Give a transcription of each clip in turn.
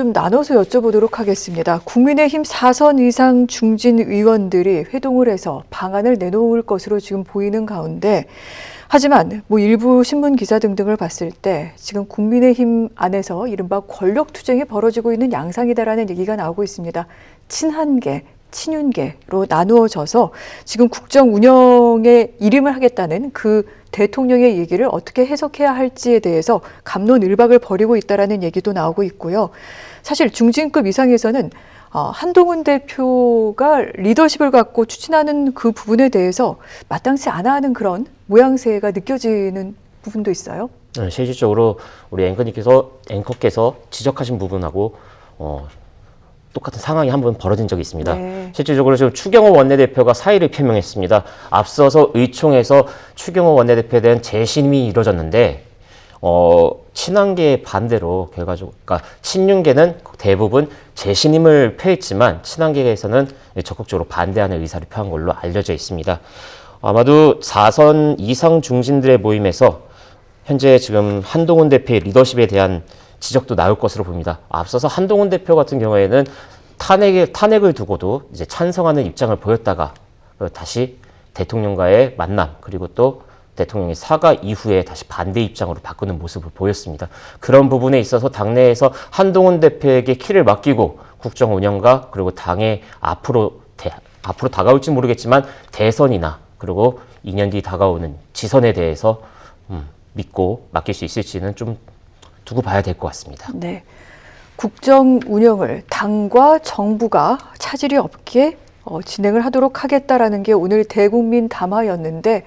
좀 나눠서 여쭤보도록 하겠습니다. 국민의힘 4선 이상 중진 의원들이 회동을 해서 방안을 내놓을 것으로 지금 보이는 가운데, 하지만 일부 신문 기사 등등을 봤을 때 지금 국민의힘 안에서 이른바 권력 투쟁이 벌어지고 있는 양상이다라는 얘기가 나오고 있습니다. 친한계, 친윤계로 나누어져서 지금 국정 운영에 일임을 하겠다는 그 대통령의 얘기를 어떻게 해석해야 할지에 대해서 갑론을박을 벌이고 있다라는 얘기도 나오고 있고요. 사실 중진급 이상에서는 한동훈 대표가 리더십을 갖고 추진하는 그 부분에 대해서 마땅치 않아 하는 그런 모양새가 느껴지는 부분도 있어요. 네, 실질적으로 우리 앵커께서 지적하신 부분하고 똑같은 상황이 한 번 벌어진 적이 있습니다. 네. 실질적으로 지금 추경호 원내대표가 사의를 표명했습니다. 앞서서 의총에서 추경호 원내대표에 대한 재심이 이루어졌는데 친한계의 반대로 결과적으로 그러니까 친윤계는 대부분 재신임을 표했지만 친한계에서는 적극적으로 반대하는 의사를 표한 걸로 알려져 있습니다. 아마도 4선 이상 중진들의 모임에서 현재 지금 한동훈 대표의 리더십에 대한 지적도 나올 것으로 보입니다. 앞서서 한동훈 대표 같은 경우에는 탄핵을 두고도 이제 찬성하는 입장을 보였다가 다시 대통령과의 만남 그리고 또 대통령의 사과 이후에 다시 반대 입장으로 바꾸는 모습을 보였습니다. 그런 부분에 있어서 당내에서 한동훈 대표에게 키를 맡기고 국정 운영과 그리고 당의 앞으로 다가올지 모르겠지만 대선이나 그리고 2년 뒤 다가오는 지선에 대해서 믿고 맡길 수 있을지는 좀 두고 봐야 될 것 같습니다. 네, 국정 운영을 당과 정부가 차질이 없게 진행을 하도록 하겠다라는 게 오늘 대국민 담화였는데,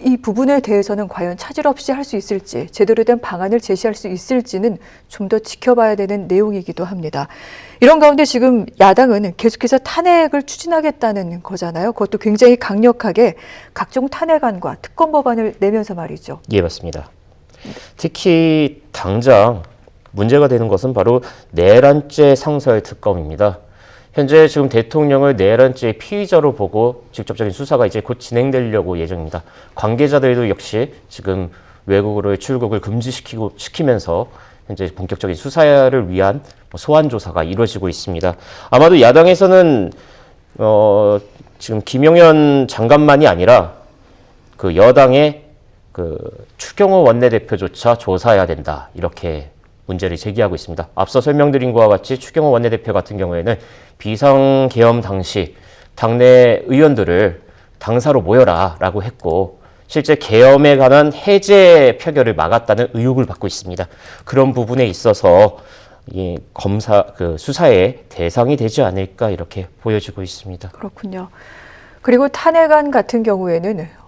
이 부분에 대해서는 과연 차질 없이 할 수 있을지, 제대로 된 방안을 제시할 수 있을지는 좀 더 지켜봐야 되는 내용이기도 합니다. 이런 가운데 지금 야당은 계속해서 탄핵을 추진하겠다는 거잖아요. 그것도 굉장히 강력하게 각종 탄핵안과 특검 법안을 내면서 말이죠. 예, 맞습니다. 특히 당장 문제가 되는 것은 바로 내란죄 상설 특검입니다. 현재 지금 대통령을 내란죄 피의자로 보고 직접적인 수사가 이제 곧 진행되려고 예정입니다. 관계자들도 역시 지금 외국으로의 출국을 시키면서 현재 본격적인 수사를 위한 소환 조사가 이루어지고 있습니다. 아마도 야당에서는 지금 김용현 장관만이 아니라 그 여당의 추경호 원내대표조차 조사해야 된다, 이렇게 문제를 제기하고 있습니다. 앞서 설명드린 것과 같이 추경호 원내대표 같은 경우에는 비상계엄 당시 당내 의원들을 당사로 모여라 라고 했고, 실제 계엄에 관한 해제 표결을 막았다는 의혹을 받고 있습니다. 그런 부분에 있어서 이 수사의 대상이 되지 않을까 이렇게 보여지고 있습니다. 그렇군요. 그리고 탄핵안 같은 경우에는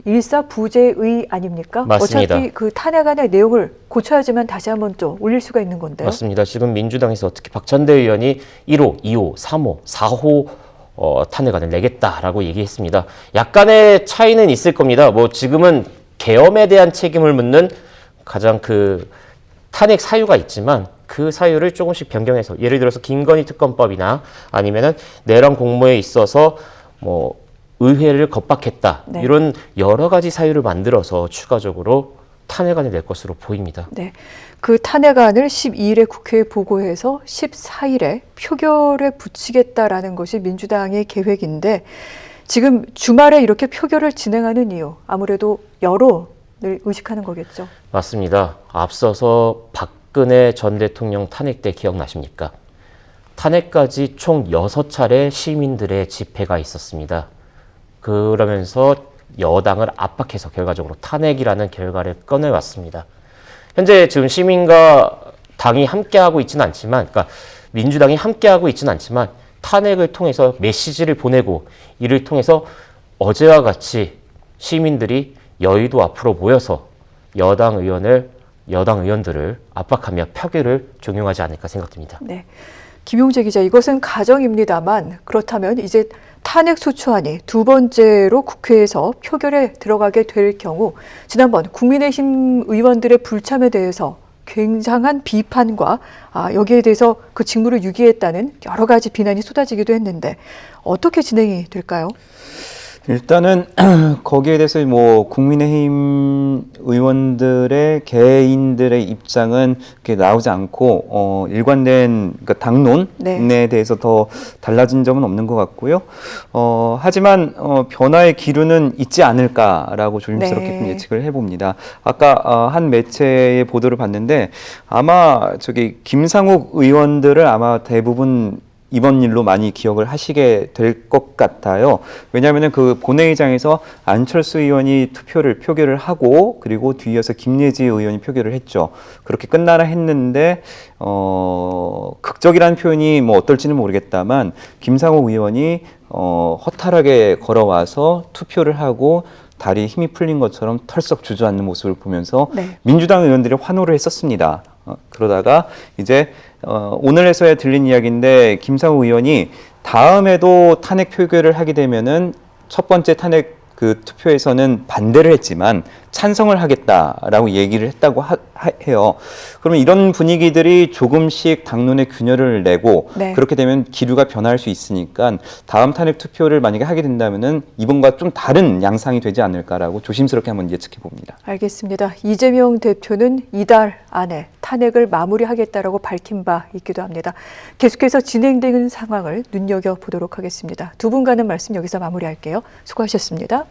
일사부재의 아닙니까? 맞습니다. 어차피 그 탄핵안의 내용을 고쳐야지만 다시 한번 또 올릴 수가 있는 건데요. 맞습니다. 지금 민주당에서 특히 박찬대 의원이 1호, 2호, 3호, 4호 탄핵안을 내겠다라고 얘기했습니다. 약간의 차이는 있을 겁니다. 지금은 계엄에 대한 책임을 묻는 가장 탄핵 사유가 있지만 그 사유를 조금씩 변경해서, 예를 들어서 김건희 특검법이나 아니면은 내란 공모에 있어서 의회를 겁박했다, 네. 이런 여러 가지 사유를 만들어서 추가적으로 탄핵안을 낼 것으로 보입니다. 네, 그 탄핵안을 12일에 국회에 보고해서 14일에 표결에 붙이겠다라는 것이 민주당의 계획인데, 지금 주말에 이렇게 표결을 진행하는 이유, 아무래도 여론을 의식하는 거겠죠. 맞습니다. 앞서서 박근혜 전 대통령 탄핵 때 기억나십니까? 탄핵까지 총 6차례 시민들의 집회가 있었습니다. 그러면서 여당을 압박해서 결과적으로 탄핵이라는 결과를 꺼내왔습니다. 현재 지금 시민과 당이 함께하고 있지는 않지만, 그러니까 민주당이 함께하고 있지는 않지만 탄핵을 통해서 메시지를 보내고, 이를 통해서 어제와 같이 시민들이 여의도 앞으로 모여서 여당 의원들을 압박하며 표결을 종용하지 않을까 생각됩니다. 네, 김용재 기자, 이것은 가정입니다만 그렇다면 이제 탄핵 소추안이 두 번째로 국회에서 표결에 들어가게 될 경우, 지난번 국민의힘 의원들의 불참에 대해서 굉장한 비판과 여기에 대해서 그 직무를 유기했다는 여러 가지 비난이 쏟아지기도 했는데 어떻게 진행이 될까요? 일단은 거기에 대해서 뭐 국민의힘 의원들의 개인들의 입장은 이렇게 나오지 않고 일관된 그러니까 당론에 네. 대해서 더 달라진 점은 없는 것 같고요. 하지만 변화의 기류는 있지 않을까라고 조심스럽게 좀 네. 예측을 해봅니다. 아까 한 매체의 보도를 봤는데 아마 저기 김상욱 의원들을 아마 대부분 이번 일로 많이 기억을 하시게 될 것 같아요. 왜냐하면 그 본회의장에서 안철수 의원이 표결을 하고 그리고 뒤이어서 김예지 의원이 표결을 했죠. 그렇게 끝나라 했는데 극적이라는 표현이 뭐 어떨지는 모르겠다만 김상욱 의원이 허탈하게 걸어와서 투표를 하고 다리에 힘이 풀린 것처럼 털썩 주저앉는 모습을 보면서 네. 민주당 의원들이 환호를 했었습니다. 그러다가 이제 오늘에서야 들린 이야기인데 김상우 의원이 다음에도 탄핵 표결을 하게 되면은 첫 번째 탄핵 그 투표에서는 반대를 했지만 찬성을 하겠다라고 얘기를 했다고 해요. 그러면 이런 분위기들이 조금씩 당론의 균열을 내고 네. 그렇게 되면 기류가 변할 수 있으니까 다음 탄핵 투표를 만약에 하게 된다면은 이번과 좀 다른 양상이 되지 않을까라고 조심스럽게 한번 예측해 봅니다. 알겠습니다. 이재명 대표는 이달 안에 탄핵을 마무리하겠다라고 밝힌 바 있기도 합니다. 계속해서 진행되는 상황을 눈여겨보도록 하겠습니다. 두 분과는 말씀 여기서 마무리할게요. 수고하셨습니다.